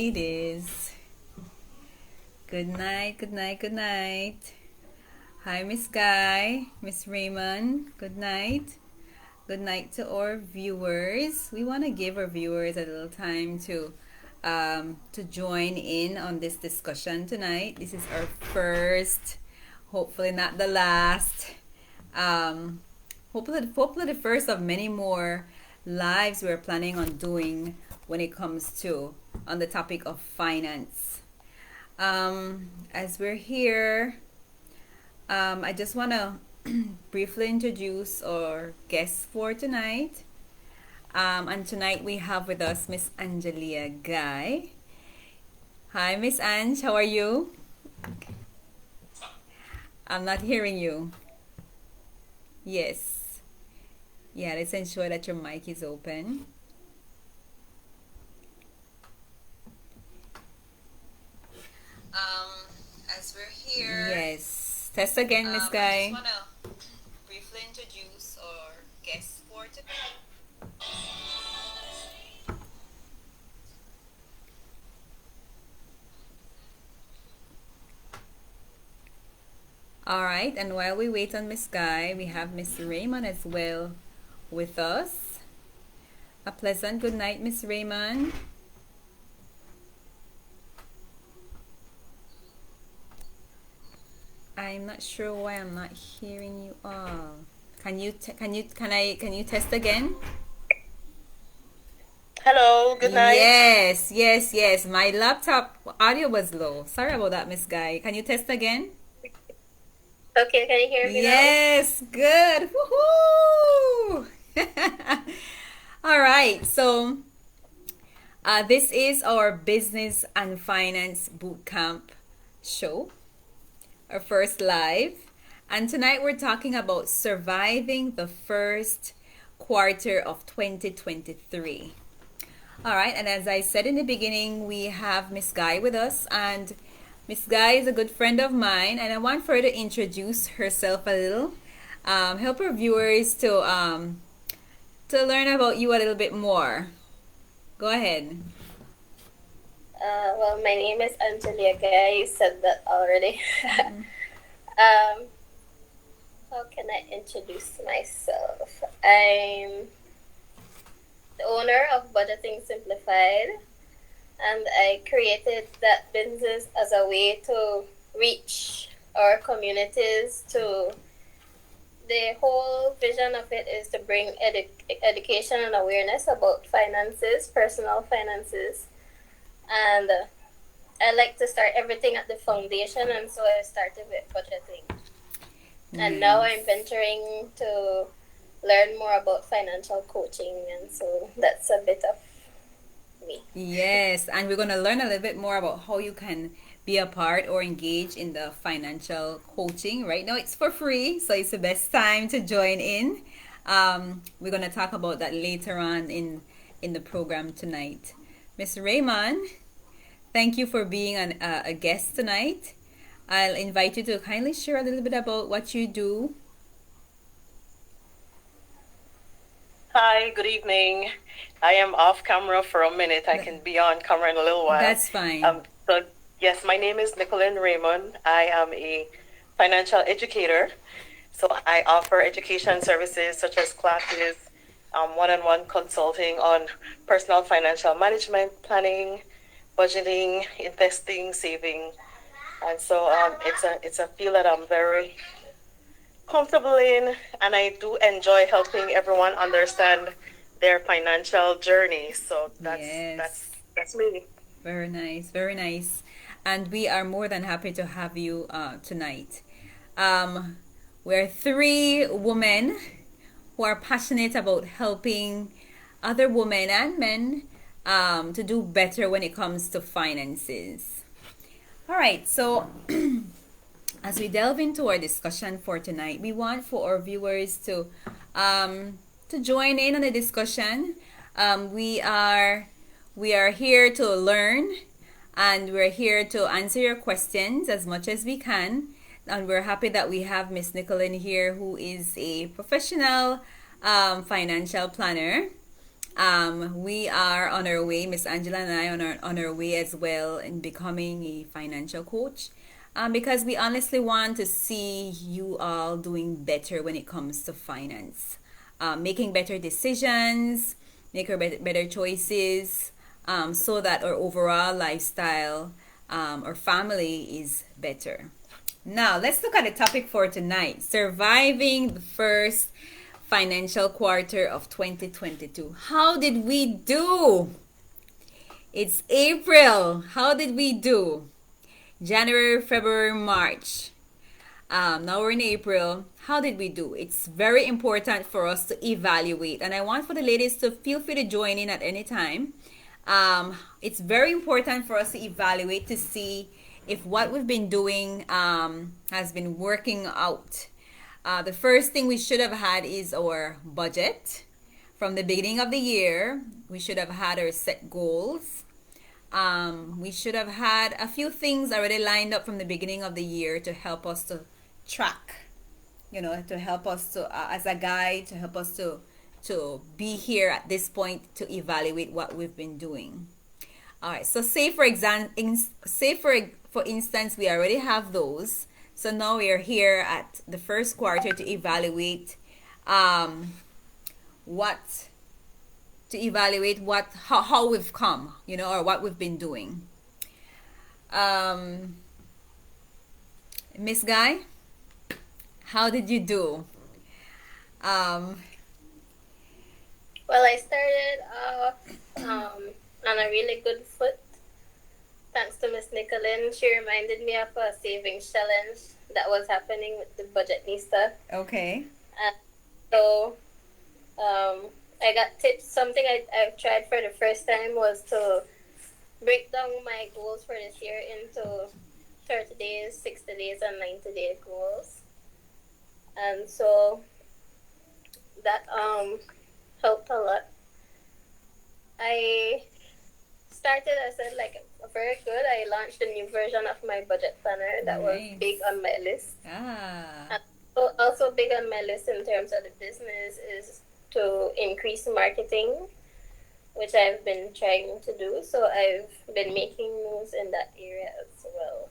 ladies. Good night, good night, good night. Hi, Miss Guy, Miss Raymond. Good night. Good night to our viewers. We want to give our viewers a little time to join in on this discussion tonight. This is our first, hopefully not the last, hopefully the first of many more lives we're planning on doing when it comes to on the topic of finance. As we're here, I just want to briefly introduce our guests for tonight. And tonight we have with us Miss Angelia Guy. Hi, Miss Ange. How are you? I'm not hearing you. Yes. Yeah, let's ensure that your mic is open. As we're here. Yes. Test again, Miss Guy. I just want to briefly introduce our guest for today. All right, and while we wait on Miss Guy, we have Miss Raymond as well with us. A pleasant good night, Miss Raymond. I'm not sure why I'm not hearing you all. Can you test again? Hello, good night. Yes. My laptop audio was low. Sorry about that, Miss Guy. Can you test again? Okay, can you hear me now? Yes, good. Woohoo! All right, so this is our business and finance bootcamp show, our first live. And tonight we're talking about surviving the first quarter of 2023. All right, and as I said in the beginning, we have Miss Guy with us, and Miss Guy is a good friend of mine, and I want for her to introduce herself a little, help our viewers to learn about you a little bit more. Go ahead. Well, my name is Angelia Guy. You said that already. How can I introduce myself? I'm the owner of Budgeting Simplified, and I created that business as a way to reach our communities. To the whole vision of it is to bring education and awareness about finances, personal finances, and I like to start everything at the foundation, and so I started with budgeting. And now I'm venturing to learn more about financial coaching, and so that's a bit of me. Yes, and we're going to learn a little bit more about how you can be a part or engage in the financial coaching. Right now it's for free, so it's the best time to join in. We're going to talk about that later on in the program tonight. Miss Raymond, thank you for being a guest tonight. I'll invite you to kindly share a little bit about what you do. Hi, good evening. I am off camera for a minute. I can be on camera in a little while. That's fine. So yes, my name is Nicolene Raymond. I am a financial educator. So I offer education services such as classes, one-on-one consulting on personal financial management, planning, budgeting, investing, saving. And so it's a field that I'm very comfortable in, and I do enjoy helping everyone understand their financial journey. So that's me. Very nice, very nice. And we are more than happy to have you tonight. We're three women who are passionate about helping other women and men to do better when it comes to finances. All right, so as we delve into our discussion for tonight, we want for our viewers to join in on the discussion. We are here to learn, and we're here to answer your questions as much as we can. And we're happy that we have Miss Nicolene here, who is a professional financial planner. We are on our way, Miss Angela and I, on our way as well in becoming a financial coach. Because we honestly want to see you all doing better when it comes to finance, making better decisions, making better choices, so that our overall lifestyle or family is better. Now, let's look at the topic for tonight: surviving the first financial quarter of 2022. How did we do? It's April. How did we do? January, February, March. Now we're in April. How did we do? It's very important for us to evaluate, and I want for the ladies to feel free to join in at any time. It's very important for us to evaluate to see if what we've been doing has been working out. The first thing we should have had is our budget. From the beginning of the year, we should have had our set goals. We should have had a few things already lined up from the beginning of the year to help us to track, to help us to, as a guide, to help us to be here at this point to evaluate what we've been doing. All right. So for instance, we already have those. So now we are here at the first quarter to evaluate what how we've come, or what we've been doing. Miss Guy, how did you do? Well, I started on a really good foot. Thanks to Miss Nicolin. She reminded me of a savings challenge that was happening with the Budget Nista. Okay. So I got tips. Something I've tried for the first time was to break down my goals for this year into 30 days, 60 days, and 90-day goals. And so that helped a lot. I started, I said, very good. I launched a new version of my budget planner that was big on my list. And also big on my list in terms of the business is to increase marketing, which I've been trying to do. So I've been making moves in that area as well.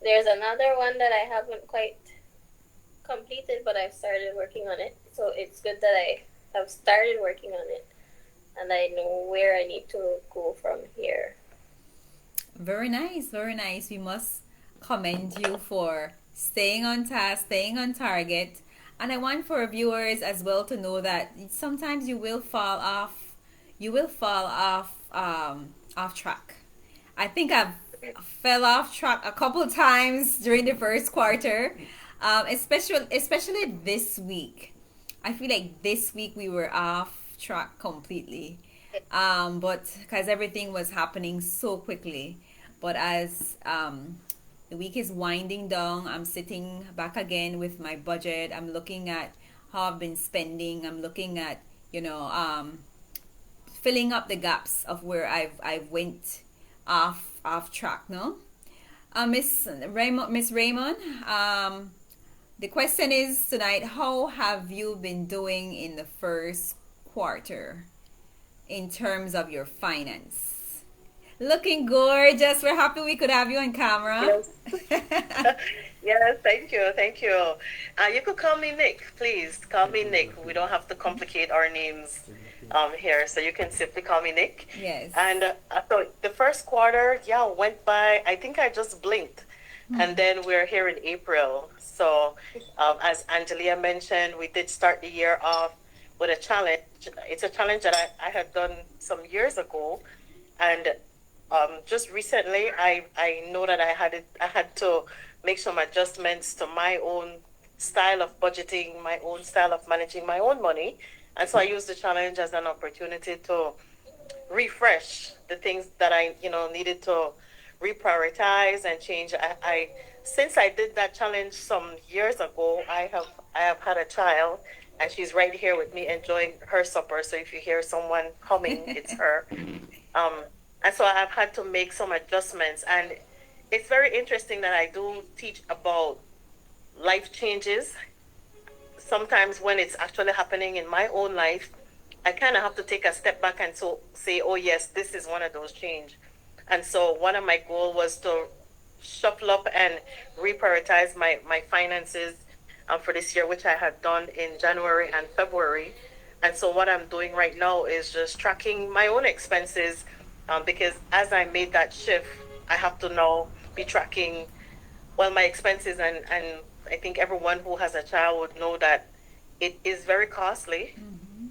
There's another one that I haven't quite completed, but I've started working on it. So it's good that I have started working on it and I know where I need to go from here. Very nice, very nice. We must commend you for staying on task, staying on target. And I want for our viewers as well to know that sometimes you will fall off. You will fall off track. I think I've fell off track a couple of times during the first quarter, especially this week. I feel like this week we were off track completely, but because everything was happening so quickly. But as the week is winding down, I'm sitting back again with my budget. I'm looking at how I've been spending. I'm looking at filling up the gaps of where I've went off track. No, Miss Raymond. The question is tonight: how have you been doing in the first quarter in terms of your finance? Looking gorgeous. We're happy we could have you on camera. Yes. Yes, thank you. You could call me Nick, please. Call me Nick. We don't have to complicate our names here, so you can simply call me Nick. Yes. And so the first quarter, went by. I think I just blinked. And then we're here in April. So as Angelia mentioned, we did start the year off with a challenge. It's a challenge that I had done some years ago. And just recently, I know that I had to make some adjustments to my own style of budgeting, my own style of managing my own money. And so I used the challenge as an opportunity to refresh the things that I needed to reprioritize and change. I since I did that challenge some years ago, I have had a child, and she's right here with me enjoying her supper. So if you hear someone humming, it's her. And so I've had to make some adjustments, and it's very interesting that I do teach about life changes. Sometimes when it's actually happening in my own life, I kind of have to take a step back and so say, oh yes, this is one of those change. And so one of my goal was to shuffle up and reprioritize my finances for this year, which I had done in January and February. And so what I'm doing right now is just tracking my own expenses, because as I made that shift, I have to now be tracking well my expenses, and I think everyone who has a child would know that it is very costly.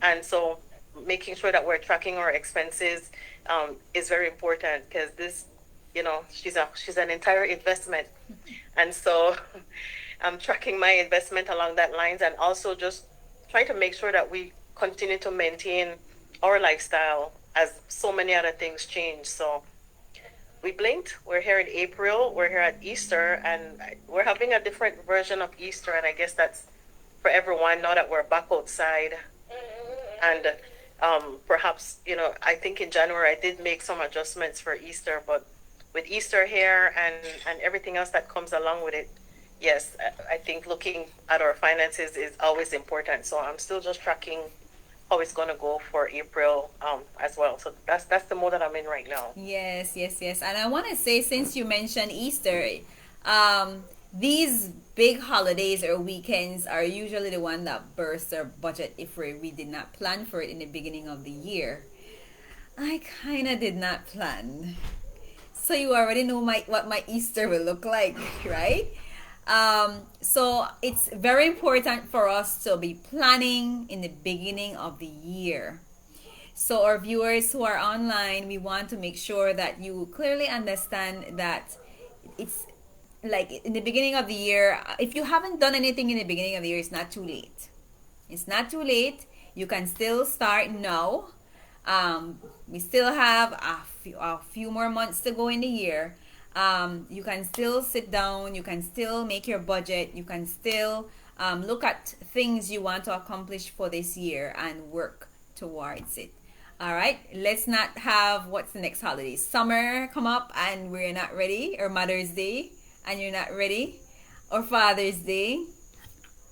And so making sure that we're tracking our expenses is very important, because this, she's an entire investment. And so I'm tracking my investment along that lines, and also just trying to make sure that we continue to maintain our lifestyle as so many other things change. So we blinked. We're here in April. We're here at Easter, and we're having a different version of Easter. And I guess that's for everyone now that we're back outside. And perhaps, I think in January I did make some adjustments for Easter, but with Easter here and everything else that comes along with it, yes, I think looking at our finances is always important. So I'm still just tracking how it's going to go for April as well. So that's the mode that I'm in right now. Yes, yes, yes. And I want to say, since you mentioned Easter, these big holidays or weekends are usually the one that bursts our budget if we did not plan for it in the beginning of the year. I kind of did not plan. So you already know what my Easter will look like, right? So it's very important for us to be planning in the beginning of the year. So our viewers who are online, we want to make sure that you clearly understand that it's like in the beginning of the year. If you haven't done anything in the beginning of the year, it's not too late. It's not too late. You can still start now. We still have a few more months to go in the year. You can still sit down, you can still make your budget, you can still look at things you want to accomplish for this year and work towards it. All right, let's not have, what's the next holiday? Summer come up and we're not ready, or Mother's Day and you're not ready, or Father's Day,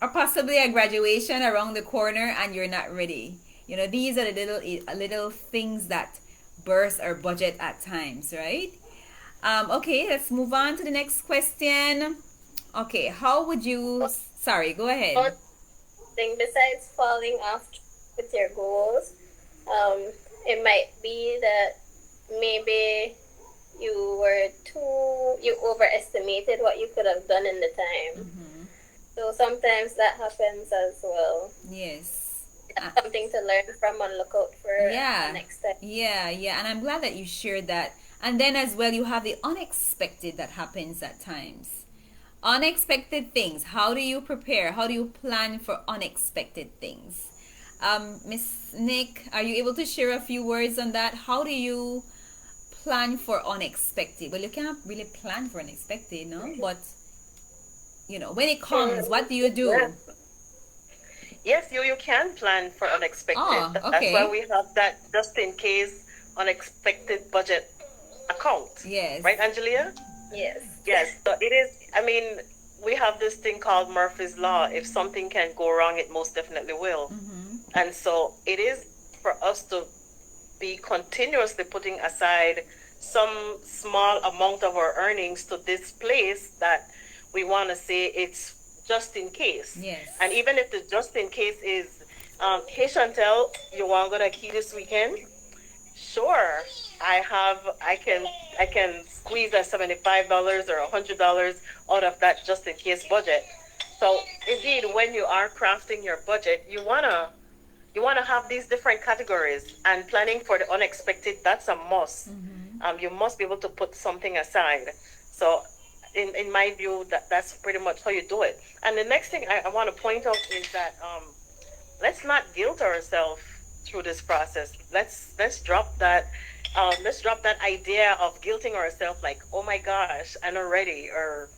or possibly a graduation around the corner and you're not ready. These are the little things that burst our budget at times, right? Okay, let's move on to the next question. Okay, how would you... Sorry, go ahead. One thing besides falling off with your goals, it might be that maybe you overestimated what you could have done in the time. Mm-hmm. So sometimes that happens as well. Yes. Something to learn from and look out for next time. Yeah, and I'm glad that you shared that. And then as well, you have the unexpected that happens at times. Unexpected things. How do you prepare? How do you plan for unexpected things? Miss Nick, are you able to share a few words on that? How do you plan for unexpected? Well, you cannot really plan for unexpected, no? But, when it comes, what do you do? Yes, you can plan for unexpected. Oh, okay. That's why we have that just in case unexpected budget account. Yes. Right, Angelia? Yes. Yes. So it is, we have this thing called Murphy's Law. If something can go wrong, it most definitely will. Mm-hmm. And so it is for us to be continuously putting aside some small amount of our earnings to this place that we want to say it's just in case. Yes. And even if the just in case is, hey Chantel, you want to go to Key this weekend? Sure, I can squeeze a $75 or $100 out of that just in case budget. So indeed, when you are crafting your budget, you wanna have these different categories, and planning for the unexpected, that's a must. Mm-hmm. You must be able to put something aside. So in my view, that's pretty much how you do it. And the next thing I want to point out is that let's not guilt ourselves through this process. Let's drop that idea of guilting ourselves, like, oh my gosh, I'm not ready, or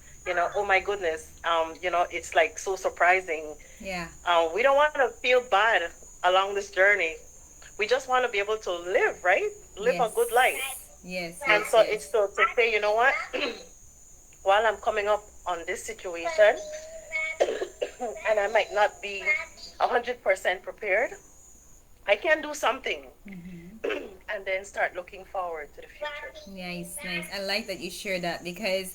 oh my goodness, it's like so surprising. Yeah. We don't want to feel bad along this journey. We just want to be able to live, right? Live Yes. a good life. Yes. And yes, so yes. it's to say, you know what? While I'm coming up on this situation, and I might not be 100% prepared, I can do something, and then start looking forward to the future. Nice, nice. I like that you share that because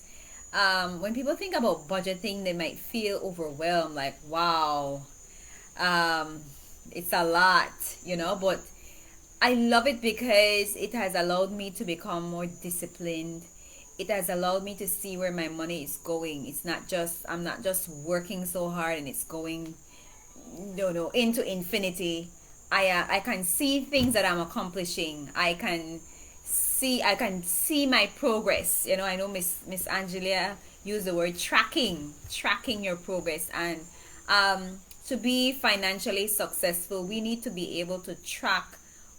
when people think about budgeting, they might feel overwhelmed, like, wow, um, it's a lot, but I love it because it has allowed me to become more disciplined. It has allowed me to see where my money is going. I'm not just working so hard and it's going, into infinity. I can see things that I'm accomplishing. I can see my progress. I know Miss Angelia used the word tracking your progress, and to be financially successful, we need to be able to track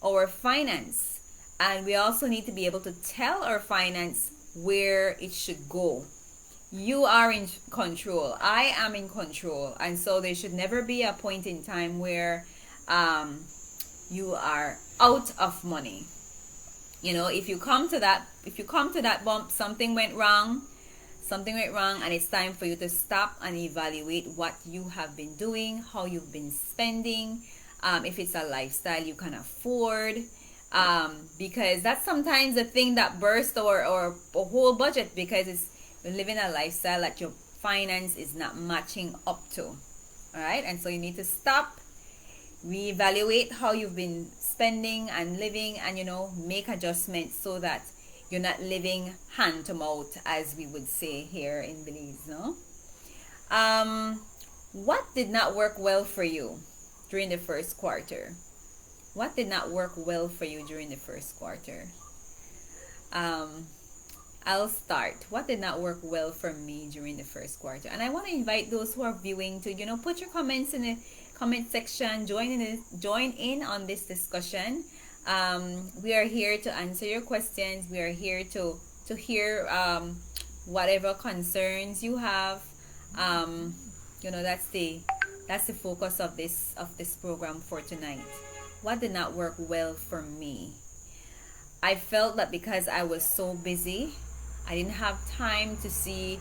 our finance, and we also need to be able to tell our finance where it should go. You are in control, I am in control, and so there should never be a point in time where um, you are out of money. If you come to that bump, something went wrong, and it's time for you to stop and evaluate what you have been doing, how you've been spending, if it's a lifestyle you can afford, because that's sometimes the thing that bursts or a whole budget, because it's you're living a lifestyle that your finance is not matching up to. All right, and so you need to stop, reevaluate how you've been spending and living, and make adjustments so that you're not living hand to mouth, as we would say here in Belize. No. What did not work well for you during the first quarter? What did not work well for you during the first quarter? um I'll start. What did not work well for me during the first quarter? And I want to invite those who are viewing to, put your comments in the comment section. Join in on this discussion. We are here to answer your questions. We are here to hear whatever concerns you have. Um, that's the focus of this program for tonight. What did not work well for me? I felt that because I was so busy, I didn't have time to see.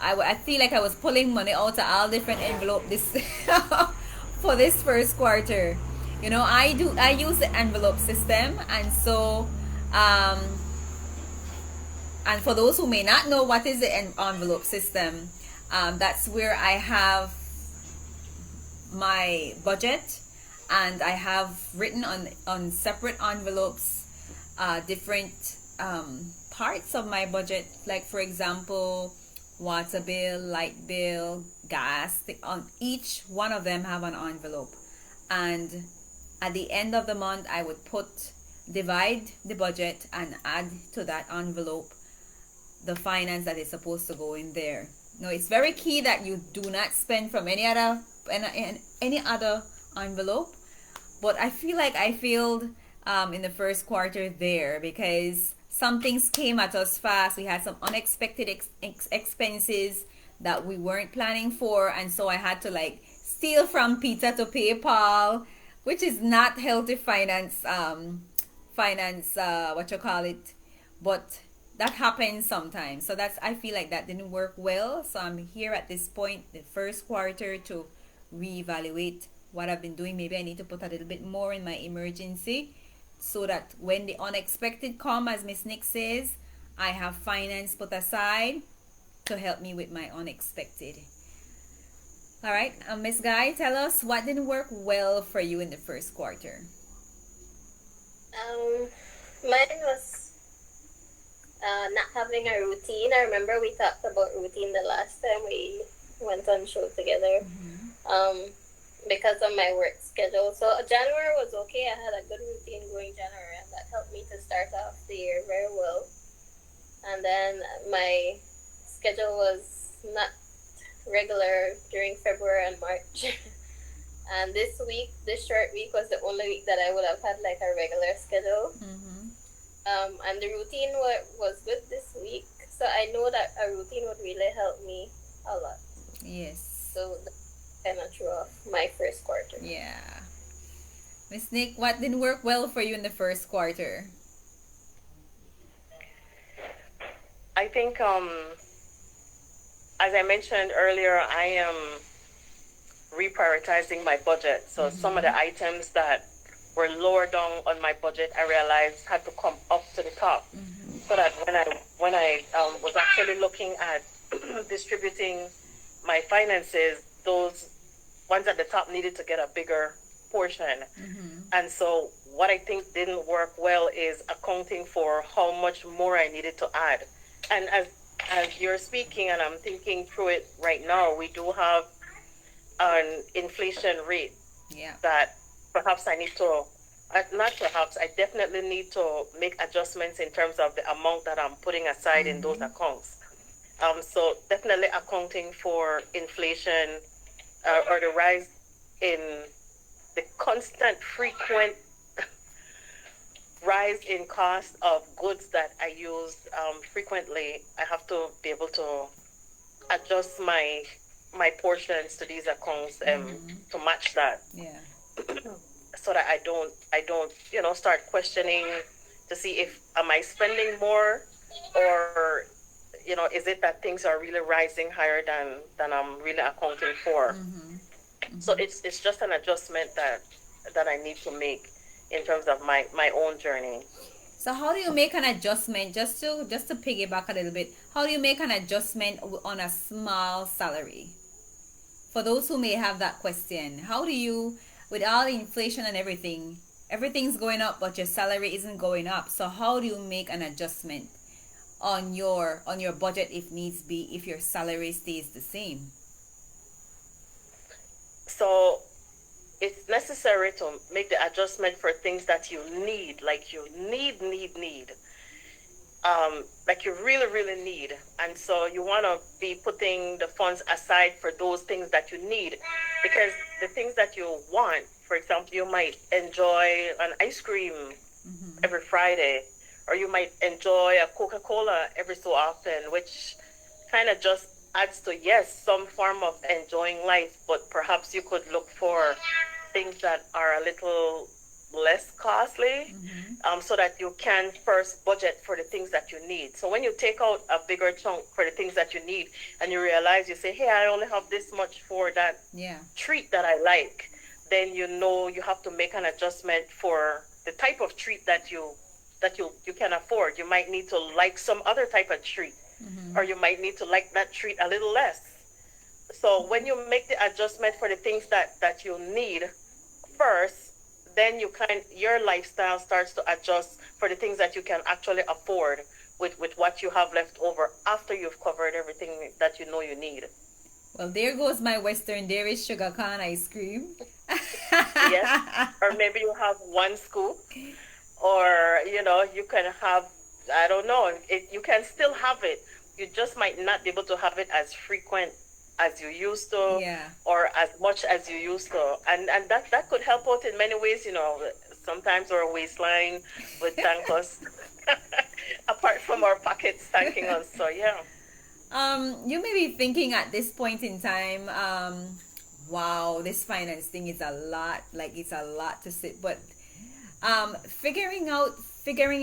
I feel like I was pulling money out of all different envelope this for this first quarter. I use the envelope system, and so um, and for those who may not know what is the envelope system, that's where I have my budget, and I have written on separate envelopes different parts of my budget, like for example, water bill, light bill, gas. On each one of them have an envelope, and at the end of the month I would divide the budget and add to that envelope the finance that is supposed to go in there. No, it's very key that you do not spend from any other envelope. But I feel like I failed in the first quarter there, because some things came at us fast. We had some unexpected expenses that we weren't planning for, and so I had to like steal from Peter to pay Paul, which is not healthy finance, what you call it, but that happens sometimes. So I feel like that didn't work well. So I'm here at this point, the first quarter, to reevaluate what I've been doing. Maybe I need to put a little bit more in my emergency, so that when the unexpected come, as Miss Nick says, I have finance put aside to help me with my unexpected. All right, Miss Guy, tell us what didn't work well for you in the first quarter. Mine was not having a routine. I remember we talked about routine the last time we went on show together. Um, because of my work schedule. So January was okay. I had a good routine going January, and that helped me to start off the year very well. And then my schedule was not regular during February and March. And this short week was the only week that I would have had like a regular schedule. And the routine was good this week. So I know that a routine would really help me a lot. Yes. So that's kind of true of my first quarter. Yeah. Miss Nick, what didn't work well for you in the first quarter? I think, as I mentioned earlier, I am reprioritizing my budget. So some of the items that were lower down on my budget, I realized had to come up to the top. So that when I was actually looking at distributing my finances, those ones at the top needed to get a bigger portion. And so what I think didn't work well is accounting for how much more I needed to add. And as you're speaking and I'm thinking through it right now, we do have an inflation rate Yeah. that perhaps I need to, not perhaps, I definitely need to make adjustments in terms of the amount that I'm putting aside in those accounts. So definitely accounting for inflation or the rise in the constant, frequent rise in cost of goods that I use frequently. I have to be able to adjust my portions to these accounts to match that, Yeah. so that I don't start questioning to see if am I spending more, or is it that things are really rising higher than I'm really accounting for. So it's just an adjustment that I need to make in terms of my own journey. So how do you make an adjustment, just to piggyback a little bit? How do you make an adjustment on a small salary? For those who may have that question, how do you, with all the inflation and everything's going up, but your salary isn't going up. So how do you make an adjustment on your budget if needs be, if your salary stays the same? So it's necessary to make the adjustment for things that you need, like you need, like you really, really need. And so you want to be putting the funds aside for those things that you need, because the things that you want, for example, you might enjoy an ice cream every Friday, or you might enjoy a Coca-Cola every so often, which kind of just adds to, yes, some form of enjoying life, but perhaps you could look for things that are a little less costly, so that you can first budget for the things that you need. So when you take out a bigger chunk for the things that you need and you realize, you say, hey, I only have this much for that treat that I like, then you have to make an adjustment for the type of treat that you can afford. You might need to like some other type of treat, or you might need to like that treat a little less. So when you make the adjustment for the things that you need first, then your lifestyle starts to adjust for the things that you can actually afford with what you have left over after you've covered everything that you know you need. Well, there goes my Western Dairy sugar cane ice cream. Yes, or maybe you have one scoop, or you can have, I don't know, you can still have it. You just might not be able to have it as frequent as you used to, or as much as you used to, and that could help out in many ways. Sometimes our waistline would thank us, apart from our pockets thanking us. So yeah. You may be thinking at this point in time, wow, this finance thing is a lot. Like, it's a lot to sit, but figuring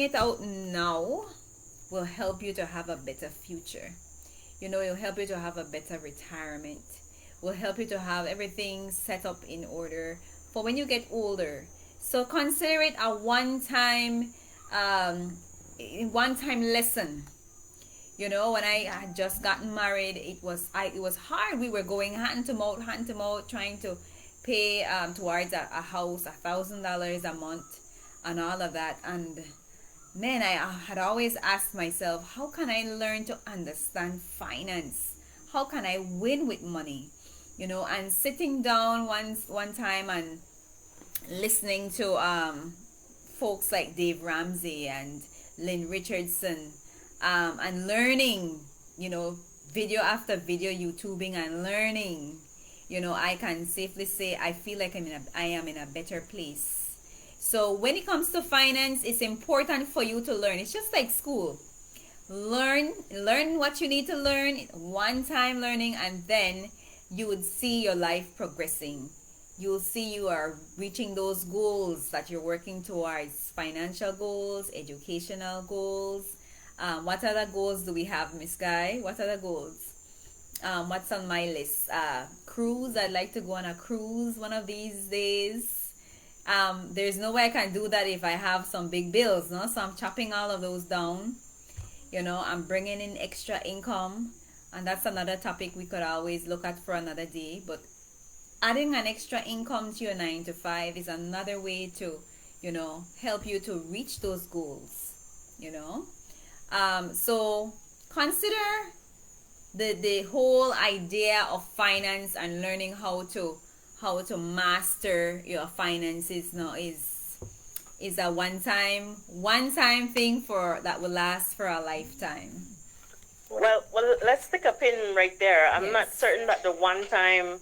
it out now will help you to have a better future. It'll help you to have a better retirement. Will help you to have everything set up in order for when you get older. So consider it a one-time lesson. When I had just gotten married, it was hard. We were going hand to mouth, trying to pay towards a house, $1,000 a month, and all of that. And man, I had always asked myself, how can I learn to understand finance? How can I win with money? And sitting down one time and listening to folks like Dave Ramsey and Lynn Richardson, and learning, video after video, YouTubing and learning, I can safely say I feel like I am in a better place. So when it comes to finance, it's important for you to learn. It's just like school. Learn what you need to learn, one time learning, and then you would see your life progressing. You'll see you are reaching those goals that you're working towards, financial goals, educational goals. What other goals do we have, Miss Guy? What other goals? What's on my list? Cruise. I'd like to go on a cruise one of these days. There's no way I can do that if I have some big bills, no? So I'm chopping all of those down. I'm bringing in extra income, and that's another topic we could always look at for another day. But adding an extra income to your 9 to 5 is another way to, help you to reach those goals. So consider the whole idea of finance and learning how to master your finances now is a one time thing for that will last for a lifetime. Well, let's stick a pin right there. I'm not Yes. certain that the one time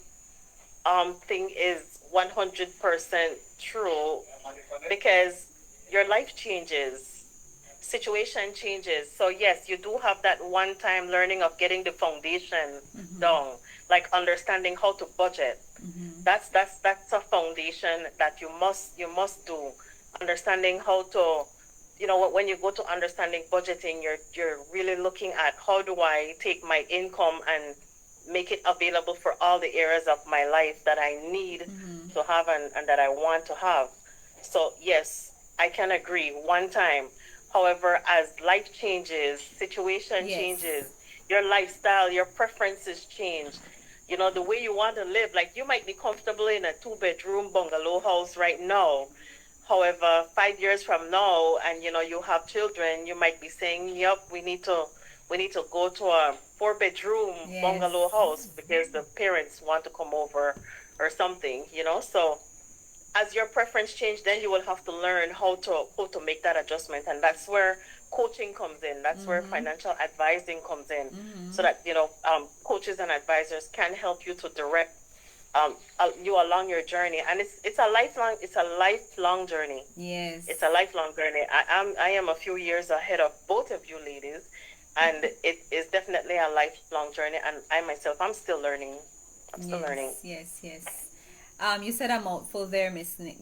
thing is 100% true, because your life changes, situation changes. So yes, you do have that one time learning of getting the foundation down, like understanding how to budget. That's a foundation that you must do. Understanding how to, when you go to understanding budgeting, you're really looking at how do I take my income and make it available for all the areas of my life that I need to have, and that I want to have. So yes, I can agree. One time. However, as life changes, situation Yes. changes, your lifestyle, your preferences change. The way you want to live, like you might be comfortable in a two-bedroom bungalow house right now. However, 5 years from now, and you have children, you might be saying, "Yep, we need to go to a four-bedroom Yes. bungalow house because the parents want to come over or something." So as your preference change, then you will have to learn how to make that adjustment, and that's where coaching comes in. That's where financial advising comes in, so that coaches and advisors can help you to direct you along your journey, and it's a lifelong journey. Yes. It's a lifelong journey. I am a few years ahead of both of you ladies, and it is definitely a lifelong journey. And I myself, I'm still learning. I'm still learning. Yes, yes, yes. You said a mouthful there, Miss Nick.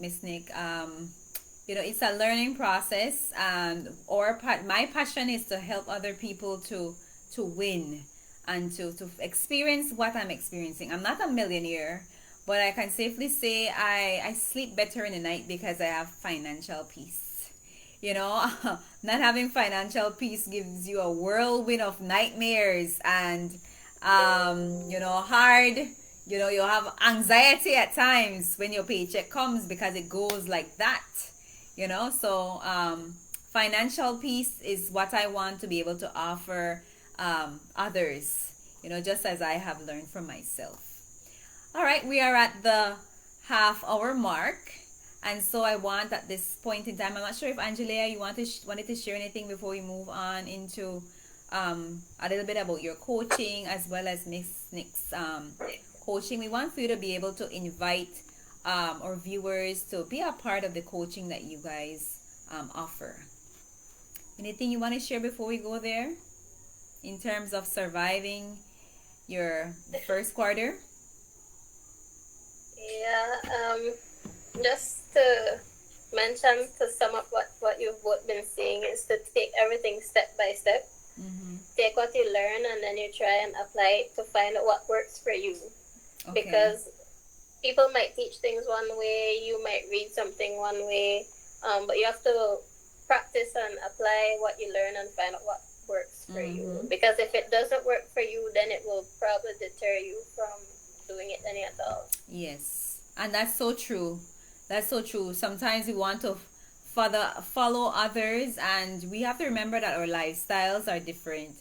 It's a learning process, and my passion is to help other people to win and to experience what I'm experiencing. I'm not a millionaire, but I can safely say I sleep better in the night because I have financial peace. You know, not having financial peace gives you a whirlwind of nightmares and hard. You have anxiety at times when your paycheck comes because it goes like that. So financial peace is what I want to be able to offer others. Just as I have learned from myself. All right, we are at the half-hour mark, and so I want at this point in time. I'm not sure if Angelia, you wanted to share anything before we move on into a little bit about your coaching as well as Miss Nick's coaching. We want for you to be able to invite our viewers to be a part of the coaching that you guys offer. Anything you want to share before we go there in terms of surviving your first quarter? Yeah, just to mention, to sum up what you've both been saying, is to take everything step by step. Take what you learn and then you try and apply it to find out what works for you. Okay. Because people might teach things one way, you might read something one way, but you have to practice and apply what you learn and find out what works for you. Because if it doesn't work for you, then it will probably deter you from doing it any at all. Yes, and that's so true. That's so true. Sometimes we want to follow others, and we have to remember that our lifestyles are different,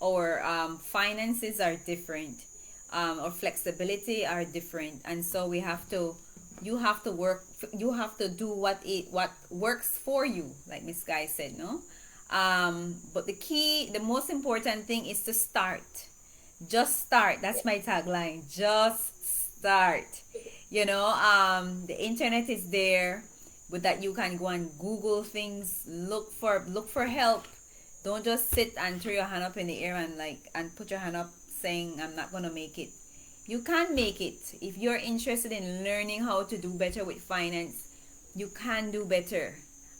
our finances are different, our flexibility are different, and so we have to. You have to work. You have to do what works for you, like Miss Guy said, no. But the most important thing is to start. Just start. That's my tagline. Just start. The internet is there, with that you can go and Google things, look for help. Don't just sit and throw your hand up in the air and put your hand up saying I'm not gonna make it. You can make it. If you're interested in learning how to do better with finance, you can do better.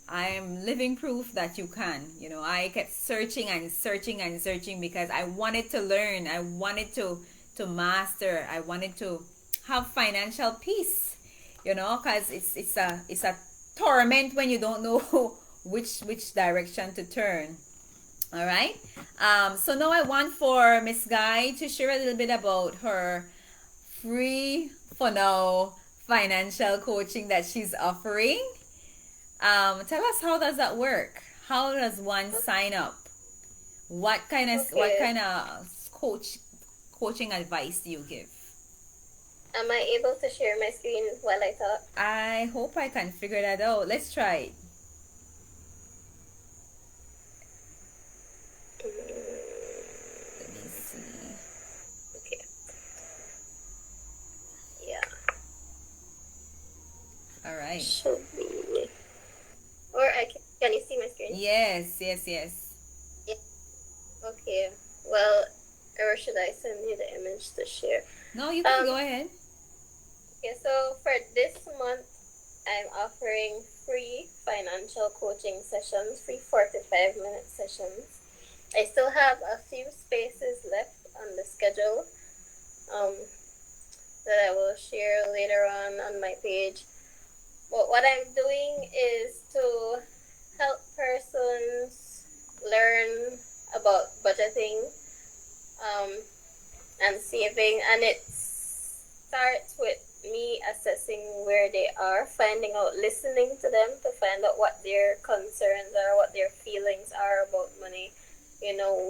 I am living proof that you can. I kept searching and searching and searching because I wanted to learn. I wanted to master. I wanted to have financial peace. because it's a torment when you don't know which direction to turn. All right. So now I want for Miss Guy to share a little bit about her free for now financial coaching that she's offering. Tell us, how does that work? How does one sign up? What Okay. kind of coaching advice do you give? Am I able to share my screen while I talk? I hope I can figure that out. Let's try it. Let me see. Okay. Yeah. All right. Should be. Or can you see my screen? Yes, yes, yes. Yeah. Okay. Well, or should I send you the image to share? No, you can go Um. ahead. Okay. So for this month, I'm offering free financial coaching sessions, free 45-minute sessions. I still have a few spaces left on the schedule. Um, that I will share later on my page. But what I'm doing is to help persons learn about budgeting, um, and saving, and it starts with me assessing where they are, finding out, listening to them to find out what their concerns are, what their feelings are about money.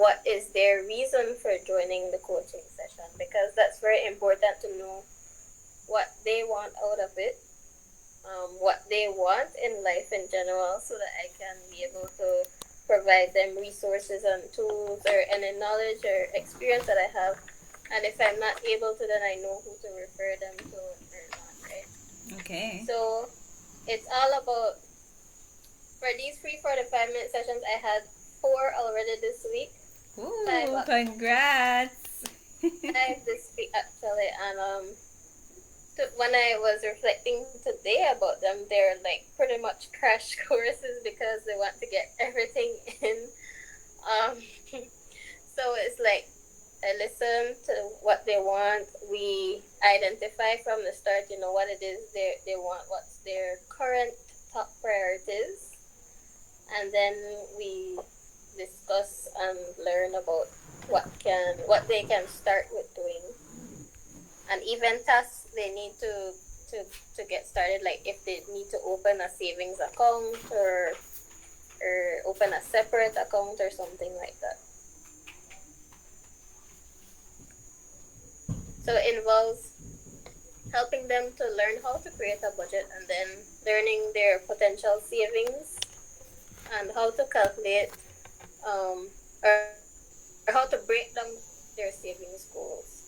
What is their reason for joining the coaching session? Because that's very important to know what they want out of it, what they want in life in general, so that I can be able to provide them resources and tools or any knowledge or experience that I have. And if I'm not able to, then I know who to refer them to or not, right? Okay. So it's all about, for these free 45-minute sessions, I had 4 already this week. Ooh, congrats. Five this week actually, and when I was reflecting today about them, they're like pretty much crash courses because they want to get everything in. Um, so it's like I listen to what they want. We identify from the start, what it is they want, what's their current top priorities, and then we discuss and learn about what they can start with doing, and even tasks they need to get started, like if they need to open a savings account or open a separate account or something like that. So it involves helping them to learn how to create a budget, and then learning their potential savings and how to calculate, or how to break down their savings goals.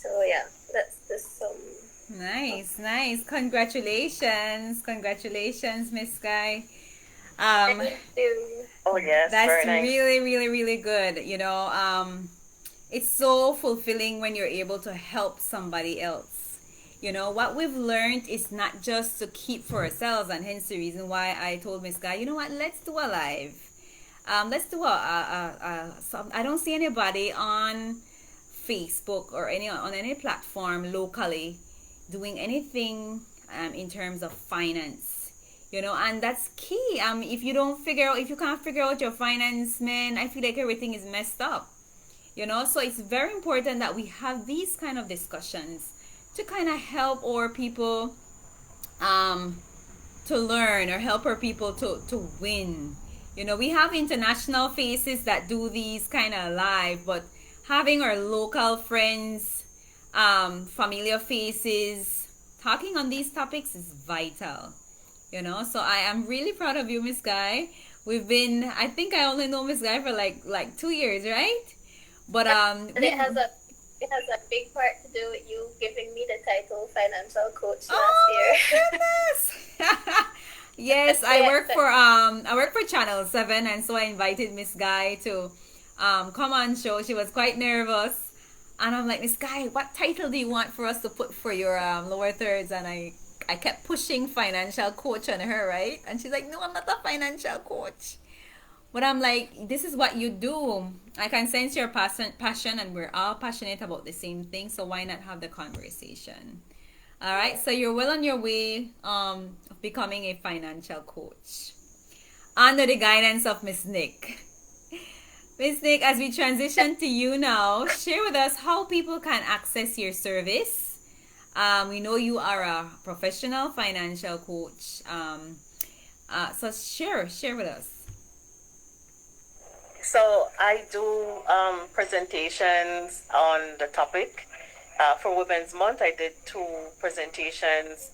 So yeah, that's the sum. Nice, nice. Congratulations, Miss Guy. Thank you. Oh, yes, That's very nice. really, really, really good. It's so fulfilling when you're able to help somebody else. What we've learned is not just to keep for ourselves, and hence the reason why I told Miss Guy, you know what, let's do a live. Let's do I don't see anybody on Facebook or on any platform locally doing anything in terms of finance, and that's key. If you can't figure out your finance, man, I feel like everything is messed up. So it's very important that we have these kind of discussions to kind of help our people to learn, or help our people to win. We have international faces that do these kind of live, but having our local friends, familiar faces, talking on these topics is vital. So I am really proud of you, Miss Guy. I think I only know Miss Guy for like 2 years, right? But And it has a big part to do with you giving me the title financial coach last year. goodness. Yes, I work for Channel 7, and so I invited Miss Guy to come on show. She was quite nervous. And I'm like, Miss Guy, what title do you want for us to put for your lower thirds? And I kept pushing financial coach on her, right? And she's like, no, I'm not a financial coach. But I'm like, this is what you do. I can sense your passion, and we're all passionate about the same thing. So why not have the conversation? All right. So you're well on your way of becoming a financial coach under the guidance of Miss Nick. Miss Nick, as we transition to you now, share with us how people can access your service. We know you are a professional financial coach. So share with us. So I do presentations on the topic. For Women's Month, I did 2 presentations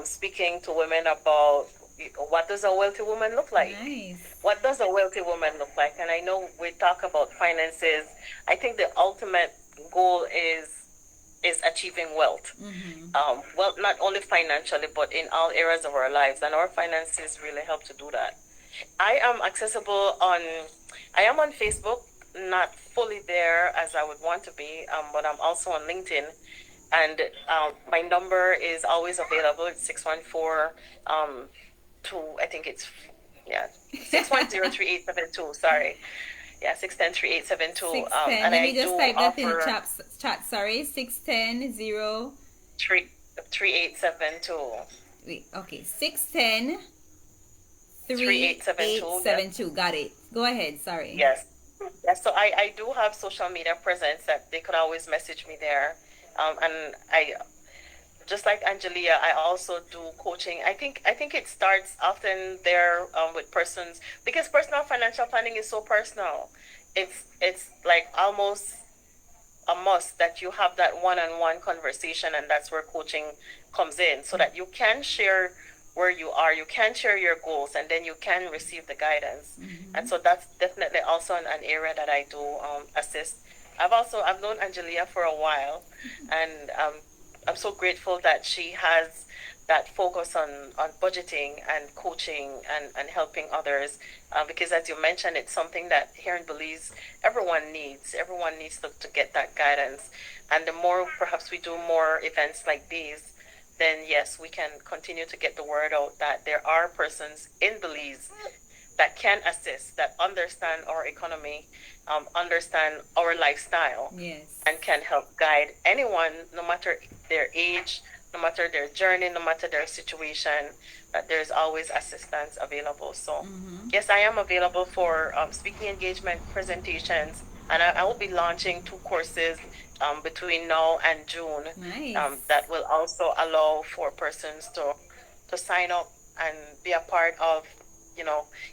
speaking to women about what does a wealthy woman look like? Nice. What does a wealthy woman look like? And I know we talk about finances. I think the ultimate goal is achieving wealth. Well, not only financially, but in all areas of our lives. And our finances really help to do that. I am on Facebook, not fully there as I would want to be, but I'm also on LinkedIn. And my number is always available. It's 614 I think it's 6103872. Sorry. Yeah, 6103872. 610. And Let I me just do type that in the offer chat. Sorry, 610 0. 3872. Wait, okay, 610 3872. 3872. Got it. Go ahead. Sorry. Yes. Yes. So I do have social media presence that they could always message me there. And I, just like Angelia, I also do coaching. I think it starts often there with persons, because personal financial planning is so personal. It's like almost a must that you have that one-on-one conversation, and that's where coaching comes in, so that you can share where you are, you can share your goals, and then you can receive the guidance. And so that's definitely also an area that I do assist. I've known Angelia for a while, and I'm so grateful that she has that focus on budgeting and coaching and helping others, because as you mentioned, it's something that here in Belize everyone needs to get that guidance. And the more perhaps we do more events like these, then yes, we can continue to get the word out that there are persons in Belize that can assist, that understand our economy, understand our lifestyle, Yes. and can help guide anyone, no matter their age, no matter their journey, no matter their situation, that there's always assistance available. So, yes, I am available for speaking engagement presentations, and I will be launching 2 courses between now and June. Nice. That will also allow for persons to sign up and be a part of,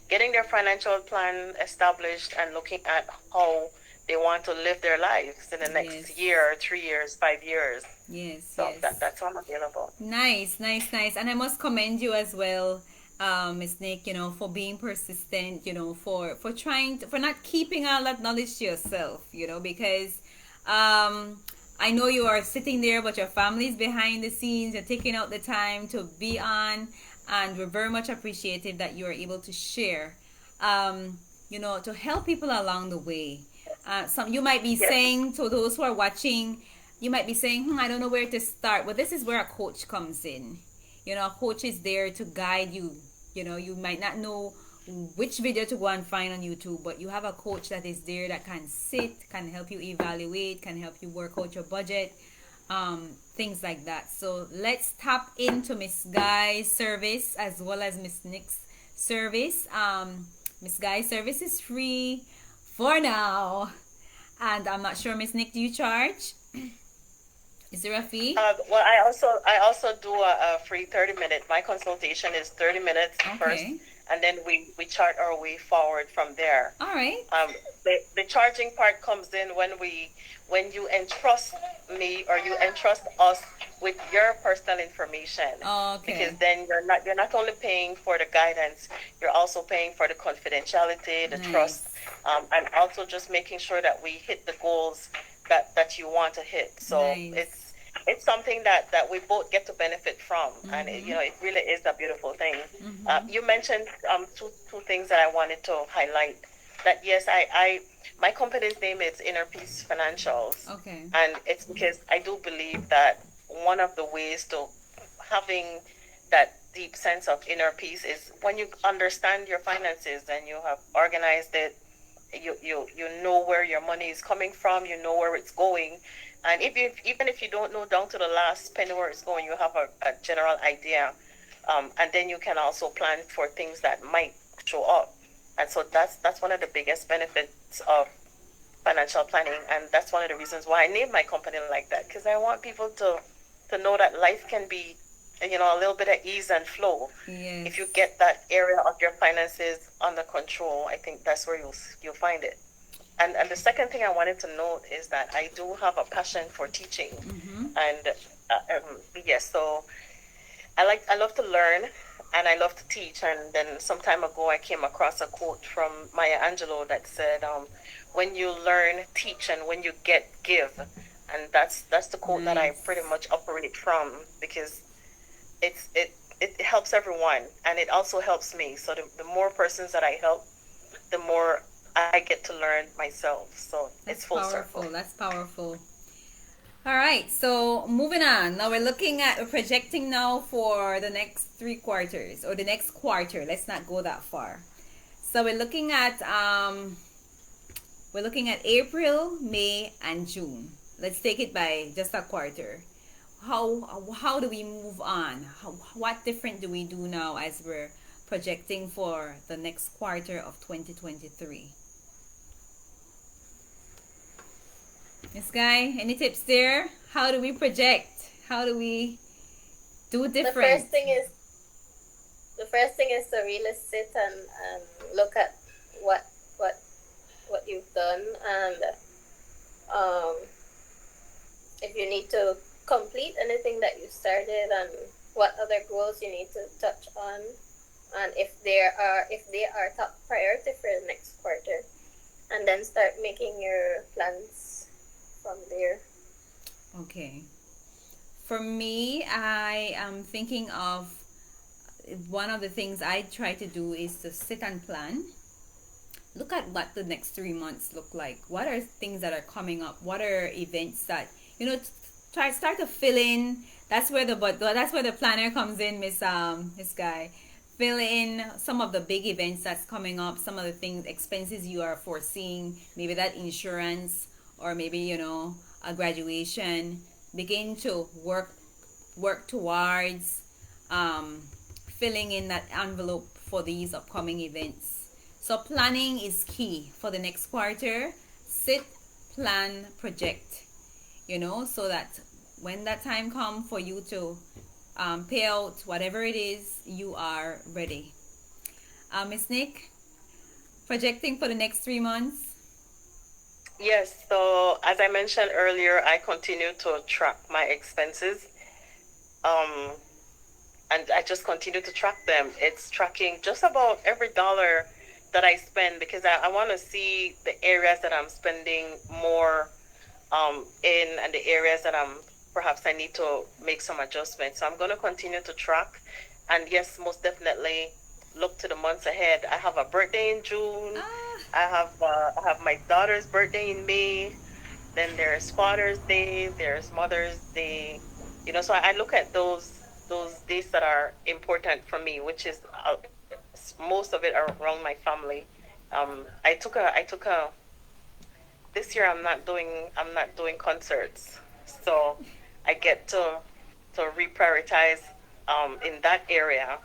getting their financial plan established and looking at how they want to live their lives in the next Yes. year, 3 years, 5 years. Yes. So Yes. that's how I'm available. Nice. And I must commend you as well, Miss Nick, for being persistent, for for not keeping all that knowledge to yourself, because I know you are sitting there, but your family's behind the scenes. You're taking out the time to be on, and we're very much appreciative that you are able to share, to help people along the way. Some you might be saying to those who are watching, you might be saying, I don't know where to start. Well, this is where a coach comes in. A coach is there to guide you. You might not know which video to go and find on YouTube, but you have a coach that is there that can can help you evaluate, can help you work out your budget, things like that. So let's tap into Miss Guy's service as well as Miss Nick's service. Miss Guy's service is free for now, and I'm not sure, Miss Nick, do you charge? Is there a fee? Well, I also do a free 30-minute. My consultation is 30 minutes first, Okay. and then we chart our way forward from there. All right. The charging part comes in when you entrust me or you entrust us with your personal information. Okay. Because then you're not only paying for the guidance, you're also paying for the confidentiality, the Nice. trust, and also just making sure that we hit the goals that you want to hit. So Nice. it's something that we both get to benefit from, and it really is a beautiful thing. You mentioned two things that I wanted to highlight. That yes, My company's name is Inner Peace Financials. Okay. And it's because I do believe that one of the ways to having that deep sense of inner peace is when you understand your finances and you have organized it, you know where your money is coming from, you know where it's going. And even if you don't know down to the last penny where it's going, you have a general idea. And then you can also plan for things that might show up. And so that's one of the biggest benefits of financial planning, and that's one of the reasons why I named my company like that, because I want people to know that life can be, a little bit of ease and flow. Yes. If you get that area of your finances under control, I think that's where you'll find it. And the second thing I wanted to note is that I do have a passion for teaching, and yes, so I love to learn and I love to teach. And then some time ago, I came across a quote from Maya Angelou that said, "When you learn, teach, and when you get, give." And that's the quote that I pretty much operate from, because it helps everyone, and it also helps me. So the more persons that I help, the more I get to learn myself. So it's full Powerful. circle. That's powerful. All right, so moving on. Now we're projecting now for the next 3 quarters or the next quarter. Let's not go that far. So we're looking at April, May, and June. Let's take it by just a quarter. How do we move on? What different do we do now as we're projecting for the next quarter of 2023? Miss Guy, any tips there? How do we project? How do we do The different? first thing is to really sit and look at what what what you've done, and um, if you need to complete anything that you started, and what other goals you need to touch on, and if they are top priority for the next quarter, and then start making your plans from there. Okay. For me, I am thinking of one of the things I try to do is to sit and plan. Look at what the next 3 months look like. What are things that are coming up? What are events that start to fill in. That's where the planner comes in, Miss Guy. Fill in some of the big events that's coming up, some of the things expenses you are foreseeing, maybe that insurance, or maybe a graduation. Begin to work towards filling in that envelope for these upcoming events. So planning is key for the next quarter. Sit, plan, project. So that when that time comes for you to pay out whatever it is, you are ready. Miss Nick, projecting for the next 3 months. Yes, so as I mentioned earlier, I continue to track my expenses. Um, and I just continue to track them. It's tracking just about every dollar that I spend, because I want to see the areas that I'm spending more in, and the areas that perhaps I need to make some adjustments. So I'm going to continue to track. And yes, most definitely look to the months ahead. I have a birthday in June. Ah, I have my daughter's birthday in May. Then there's Father's Day. There's Mother's Day. So I look at those days that are important for me, which is most of it are around my family. I took a this year I'm not doing concerts, so I get to reprioritize in that area.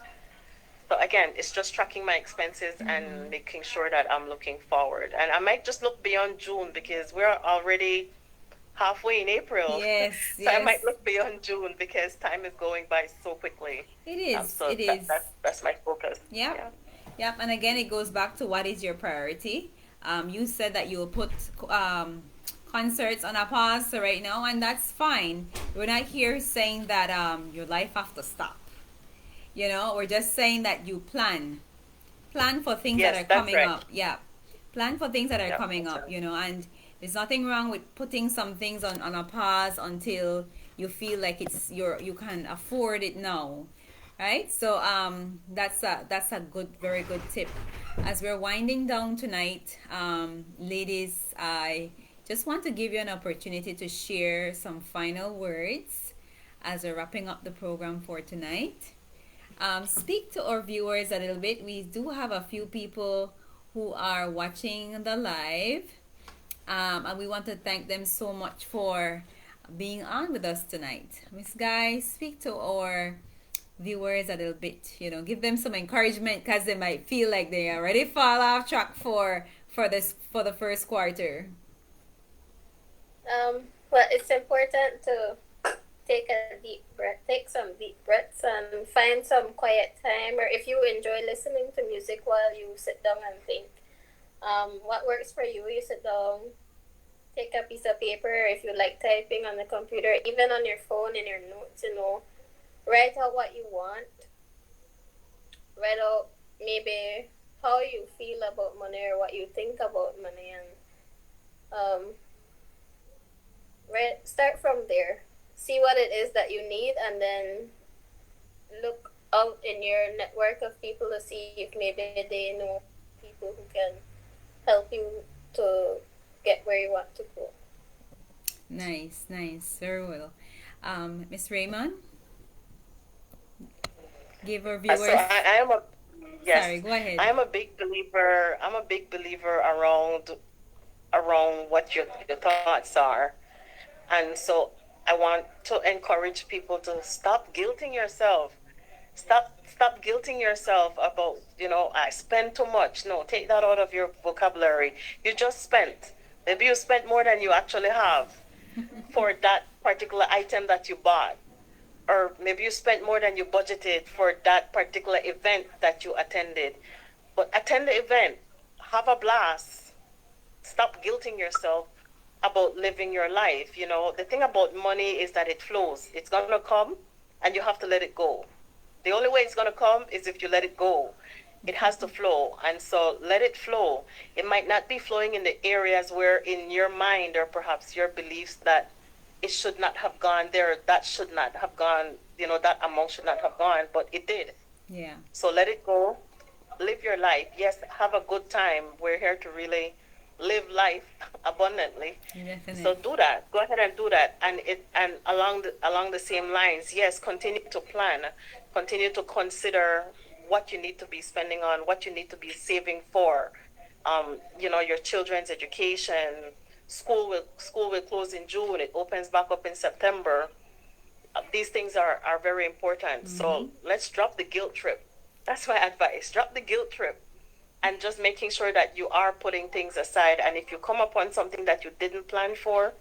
So again, it's just tracking my expenses and making sure that I'm looking forward. And I might just look beyond June, because we're already halfway in April. yes, So I yes. might look beyond June, because time is going by so quickly. It is. So It is. that's my focus. Yep. Yeah. Yep. And again, it goes back to what is your priority. You said that you will put concerts on a pause right now, and that's fine. We're not here saying that your life have to stop. We're just saying that you plan for things that Yes, are that's coming right. up. Yeah, plan for things that are Yeah, coming that's up. right. And there's nothing wrong with putting some things on a pause until you feel like you can afford it now, right? So that's a very good tip. As we're winding down tonight, ladies, I just want to give you an opportunity to share some final words as we're wrapping up the program for tonight. Speak to our viewers a little bit. We do have a few people who are watching the live, and we want to thank them so much for being on with us tonight. Miss Guy, speak to our viewers a little bit. Give them some encouragement because they might feel like they already fall off track for the first quarter. Well, it's important to take some deep breaths and find some quiet time, or if you enjoy listening to music while you sit down and think, what works for you. You sit down, take a piece of paper, if you like typing on the computer, even on your phone in your notes, write out what you want, write out maybe how you feel about money or what you think about money, and start from there. See what it is that you need, and then look out in your network of people to see if maybe they know people who can help you to get where you want to go. Nice, nice, very well. Miss Raymond, give our So viewers. I am a yes, Sorry, go ahead. I am a big believer. I'm a big believer around what your thoughts are, and so I want to encourage people to stop guilting yourself. Stop guilting yourself about, I spend too much. No, take that out of your vocabulary. You just spent. Maybe you spent more than you actually have for that particular item that you bought. Or maybe you spent more than you budgeted for that particular event that you attended. But attend the event, have a blast. Stop guilting yourself about living your life. The thing about money is that it flows. It's going to come and you have to let it go. The only way it's going to come is if you let it go. It has to flow. And so let it flow. It might not be flowing in the areas where in your mind or perhaps your beliefs that it should not have gone there, that should not have gone, that amount should not have gone, but it did. Yeah, So let it go. Live your life. Yes, have a good time. We're here to really live life abundantly. So definitely. do that. Go ahead and do that. And along the same lines, yes, continue to plan. Continue to consider what you need to be spending on, what you need to be saving for. Your children's education. School will close in June. It opens back up in September. These things are very important. Mm-hmm. So let's drop the guilt trip. That's my advice. Drop the guilt trip and just making sure that you are putting things aside. And if you come upon something that you didn't plan for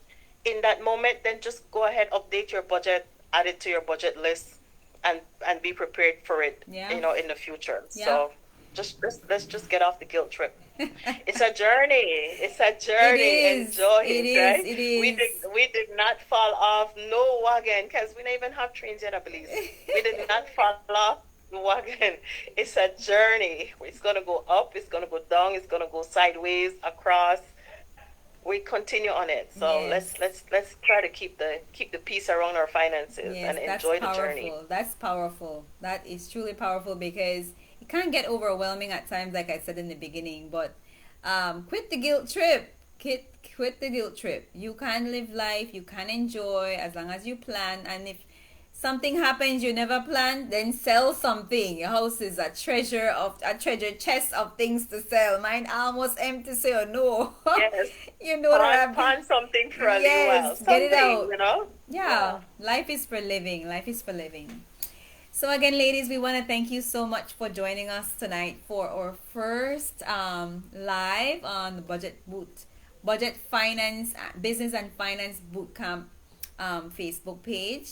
in that moment, then just go ahead, update your budget, add it to your budget list, and be prepared for it, Yeah, in the future. yeah. So let's just get off the guilt trip. It's a journey. It's a It journey. is. Enjoy It it, is. right? It We is. did we did not fall off no wagon because we don't even have trains yet, I believe. We did not fall off the wagon. It's a journey. It's gonna go up. It's gonna go down. It's gonna go sideways, across. We continue on it. So Yes. let's try to keep the peace around our finances Yes, and that's enjoy the journey. powerful. That's powerful. That is truly powerful because it can get overwhelming at times, like I said in the beginning. But quit the guilt trip. Quit the guilt trip. You can live life. You can enjoy as long as you plan. And if something happens you never planned, then sell something. Your house is a treasure chest of things to sell. Mine almost empty, so you know. Yes. You know that Plan something for a little while. yes, get it Something, out. Yeah. Yeah, life is for living. Life is for living. So again, ladies, we want to thank you so much for joining us tonight for our first live on the budget finance, business and finance bootcamp Facebook page.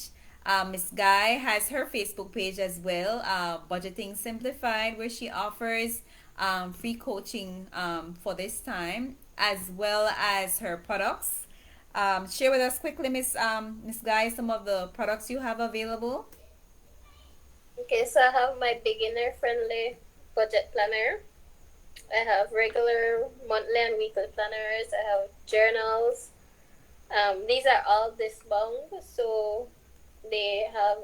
Miss Guy has her Facebook page as well, Budgeting Simplified, where she offers free coaching for this time, as well as her products. Share with us quickly, Miss Guy, some of the products you have available. Okay, so I have my beginner friendly budget planner. I have regular monthly and weekly planners. I have journals. These are all disbound, so they have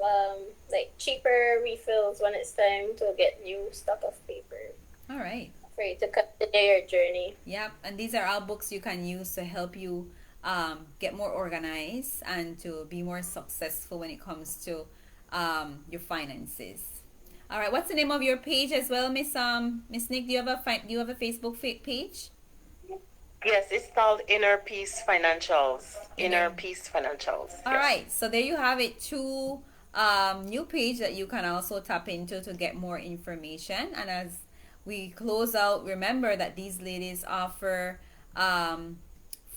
like cheaper refills when it's time to get new stock of paper. All right. for you to continue your journey. Yep, and these are all books you can use to help you get more organized and to be more successful when it comes to your finances. All right, what's the name of your page as well, Miss Nick? Do you have a Facebook page? Yes, it's called Inner Peace Financials. Inner Inner- Peace Financials. All yes. right, so there you have it. Two new page that you can also tap into to get more information. And as we close out, remember that these ladies offer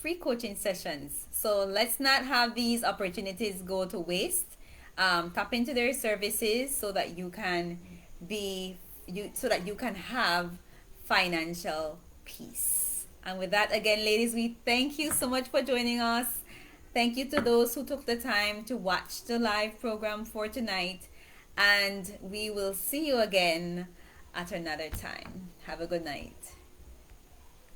free coaching sessions. So let's not have these opportunities go to waste. Tap into their services so that you can have financial peace. And with that, again, ladies, we thank you so much for joining us. Thank you to those who took the time to watch the live program for tonight. And we will see you again at another time. Have a good night.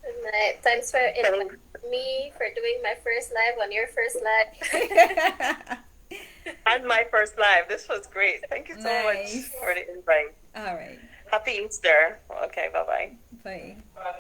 Good night. Thanks for inviting me for doing my first live on your first live. And my first live. This was great. Thank you so much Nice. for the invite. All right. Happy Easter. Okay, bye-bye. Bye.